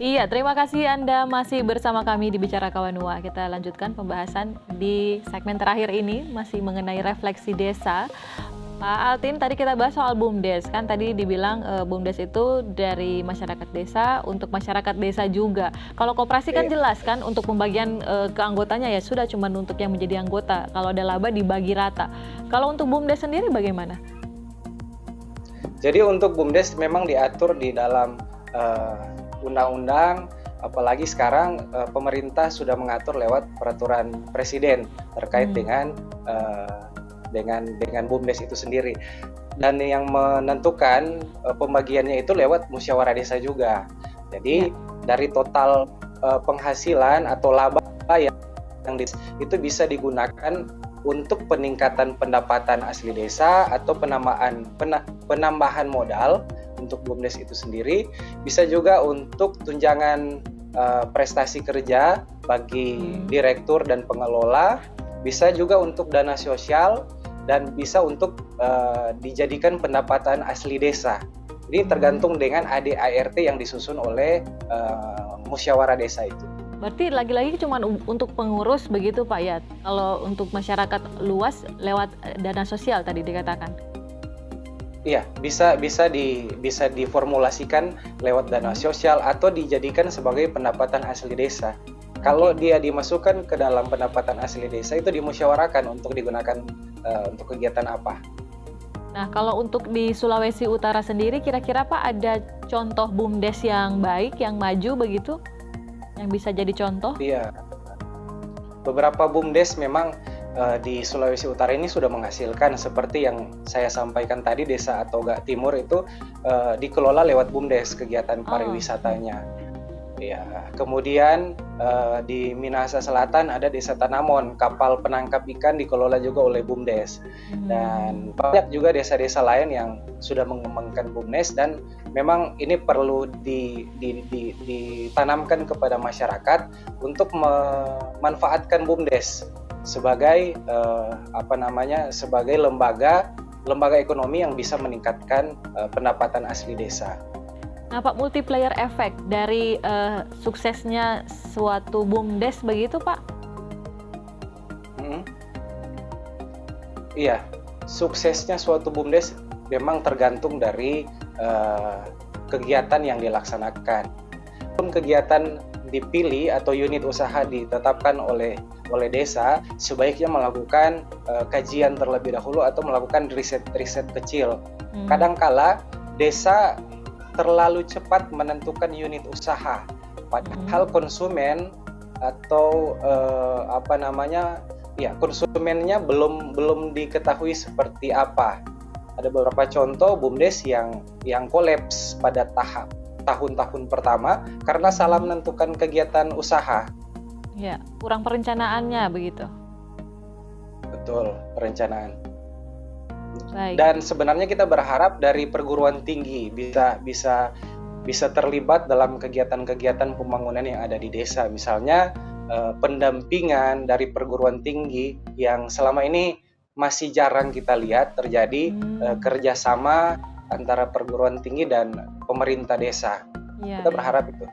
Iya, terima kasih Anda masih bersama kami di Bicara Kawanua. Kita lanjutkan pembahasan di segmen terakhir ini, masih mengenai refleksi desa. Pak Altin, tadi kita bahas soal BUMDes, kan tadi dibilang BUMDes itu dari masyarakat desa untuk masyarakat desa juga. Kalau koperasi kan jelas kan untuk pembagian ke anggotanya ya sudah cuma untuk yang menjadi anggota. Kalau ada laba dibagi rata. Kalau untuk BUMDes sendiri bagaimana? Jadi untuk BUMDes memang diatur di dalam undang-undang, apalagi sekarang pemerintah sudah mengatur lewat peraturan presiden terkait dengan BUMDes itu sendiri, dan yang menentukan pembagiannya itu lewat musyawarah desa juga. Jadi dari total penghasilan atau laba yang itu bisa digunakan untuk peningkatan pendapatan asli desa atau penambahan modal untuk BUMDes itu sendiri, bisa juga untuk tunjangan prestasi kerja bagi direktur dan pengelola, bisa juga untuk dana sosial, dan bisa untuk dijadikan pendapatan asli desa. Jadi tergantung dengan ADART yang disusun oleh musyawarah desa itu. Berarti lagi-lagi cuma untuk pengurus begitu Pak ya? Kalau untuk masyarakat luas lewat dana sosial tadi dikatakan? Iya, bisa diformulasikan lewat dana sosial atau dijadikan sebagai pendapatan asli desa. Kalau dia dimasukkan ke dalam pendapatan asli desa itu dimusyawarahkan untuk digunakan untuk kegiatan apa. Nah, kalau untuk di Sulawesi Utara sendiri kira-kira Pak ada contoh BUMDes yang baik, yang maju begitu? Yang bisa jadi contoh? Iya. Beberapa BUMDes memang di Sulawesi Utara ini sudah menghasilkan, seperti yang saya sampaikan tadi, Desa Atoga Timur itu dikelola lewat BUMDes kegiatan pariwisatanya. Ya, kemudian di Minahasa Selatan ada Desa Tanamon, kapal penangkap ikan dikelola juga oleh BUMDes. Dan banyak juga desa-desa lain yang sudah mengembangkan BUMDes, dan memang ini perlu ditanamkan kepada masyarakat untuk memanfaatkan BUMDes sebagai sebagai lembaga ekonomi yang bisa meningkatkan pendapatan asli desa. Nah, Pak, multiplier efek dari suksesnya suatu BUMDes begitu, Pak? Iya, suksesnya suatu BUMDes memang tergantung dari kegiatan yang dilaksanakan. Kegiatan dipilih atau unit usaha ditetapkan oleh desa, sebaiknya melakukan kajian terlebih dahulu atau melakukan riset kecil. Kadangkala desa terlalu cepat menentukan unit usaha, padahal konsumen atau konsumennya belum diketahui seperti apa. Ada beberapa contoh BUMDes yang kolaps pada tahun-tahun pertama karena salah menentukan kegiatan usaha. Ya, kurang perencanaannya begitu. Betul, perencanaan. Baik. Dan sebenarnya kita berharap dari perguruan tinggi bisa terlibat dalam kegiatan-kegiatan pembangunan yang ada di desa. Misalnya pendampingan dari perguruan tinggi yang selama ini masih jarang kita lihat terjadi, kerjasama antara perguruan tinggi dan pemerintah desa. Kita berharap itu.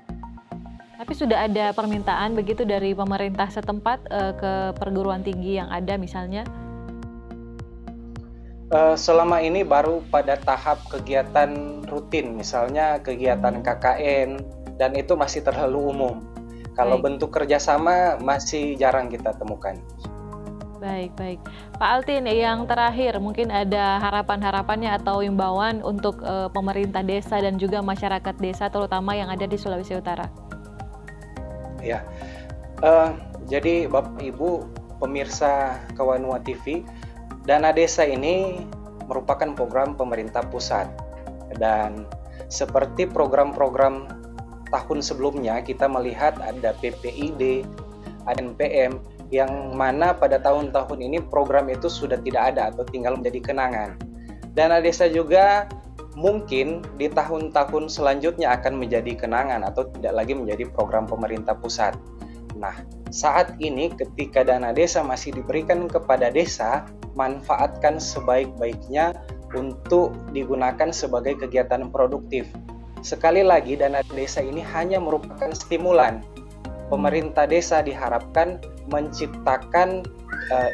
Tapi sudah ada permintaan begitu dari pemerintah setempat ke perguruan tinggi yang ada misalnya? Selama ini baru pada tahap kegiatan rutin, misalnya kegiatan KKN, dan itu masih terlalu umum. Kalau bentuk kerjasama masih jarang kita temukan. Baik. Pak Altin, yang terakhir mungkin ada harapan-harapannya atau imbauan untuk pemerintah desa dan juga masyarakat desa terutama yang ada di Sulawesi Utara. Ya, jadi Bapak Ibu pemirsa Kawanua TV, Dana Desa ini merupakan program pemerintah pusat, dan seperti program-program tahun sebelumnya kita melihat ada PPID, ada NPM, yang mana pada tahun-tahun ini program itu sudah tidak ada atau tinggal menjadi kenangan. Dana Desa juga mungkin di tahun-tahun selanjutnya akan menjadi kenangan atau tidak lagi menjadi program pemerintah pusat. Nah, saat ini ketika dana desa masih diberikan kepada desa, manfaatkan sebaik-baiknya untuk digunakan sebagai kegiatan produktif. sekali lagi dana desa ini hanya merupakan stimulan. Pemerintah desa diharapkan menciptakan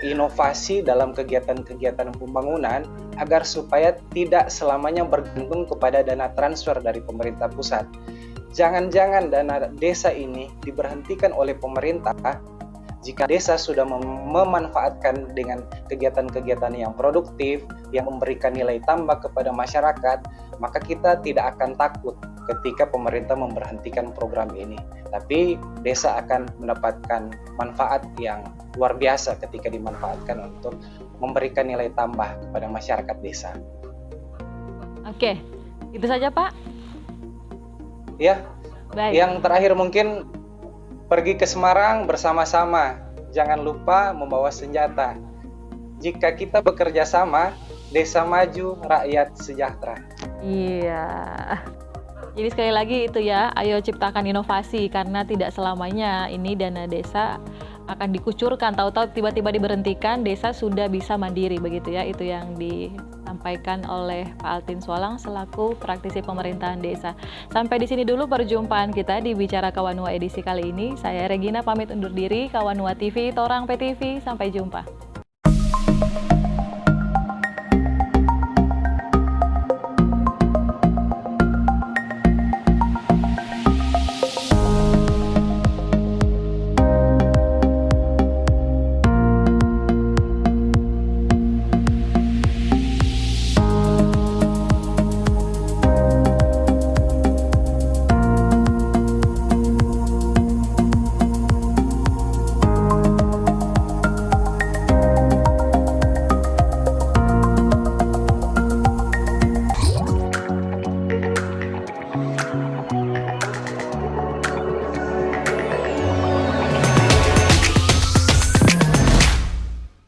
inovasi dalam kegiatan-kegiatan pembangunan agar supaya tidak selamanya bergantung kepada dana transfer dari pemerintah pusat. Jangan-jangan dana desa ini diberhentikan oleh pemerintah jika desa sudah memanfaatkan dengan kegiatan-kegiatan yang produktif, yang memberikan nilai tambah kepada masyarakat, maka kita tidak akan takut ketika pemerintah memberhentikan program ini. Tapi desa akan mendapatkan manfaat yang luar biasa ketika dimanfaatkan untuk memberikan nilai tambah kepada masyarakat desa. Oke, itu saja Pak. Ya, Baik. yang terakhir mungkin pergi ke Semarang bersama-sama. Jangan lupa membawa senjata. Jika kita bekerja sama, desa maju, rakyat sejahtera. Iya. Jadi sekali lagi itu ya, ayo ciptakan inovasi karena tidak selamanya ini dana desa akan dikucurkan, tahu-tahu tiba-tiba diberhentikan, desa sudah bisa mandiri begitu ya. Itu yang disampaikan oleh Pak Altin Swalang selaku praktisi pemerintahan desa. Sampai di sini dulu perjumpaan kita di Bicara Kawanua edisi kali ini. Saya Regina pamit undur diri, Kawanua TV, Torang PTV, sampai jumpa.